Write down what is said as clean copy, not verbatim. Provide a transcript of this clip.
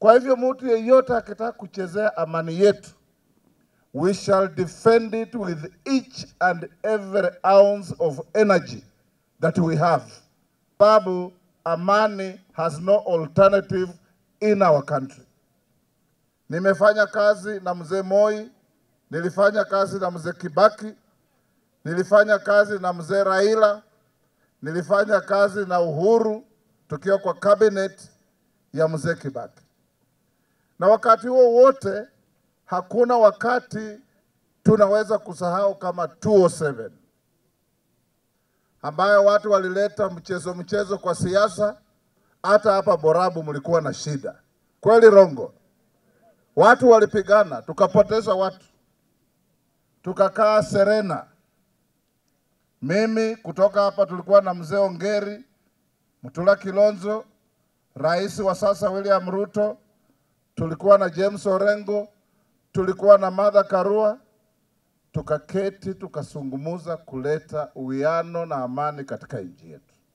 Kwa hivyo mtu yeyote akitaka kuchezea amani yetu, we shall defend it with each and every ounce of energy that we have. Sababu amani has no alternative in our country. Nimefanya kazi na mzee Moi, nilifanya kazi na mzee Kibaki, nilifanya kazi na mzee Raila, nilifanya kazi na Uhuru tukiwa kwa cabinet ya mzee Kibaki. Na wakati huo wote hakuna wakati tunaweza kusahau kama 2007 ambayo watu walileta mchezo kwa siasa. Hata hapa Borabu mlikuwa na shida. Kweli rongo? Watu walipigana, tukapoteza watu. Tukakaa Serena. Mimi kutoka hapa tulikuwa na mzee Ongeri, Mutula Kilonzo, rais wa sasa William Ruto, tulikuwa na James Orengo, tulikuwa na Martha Karua. Tukaketi tukasungumuza kuleta uwiano na amani katika nchi yetu.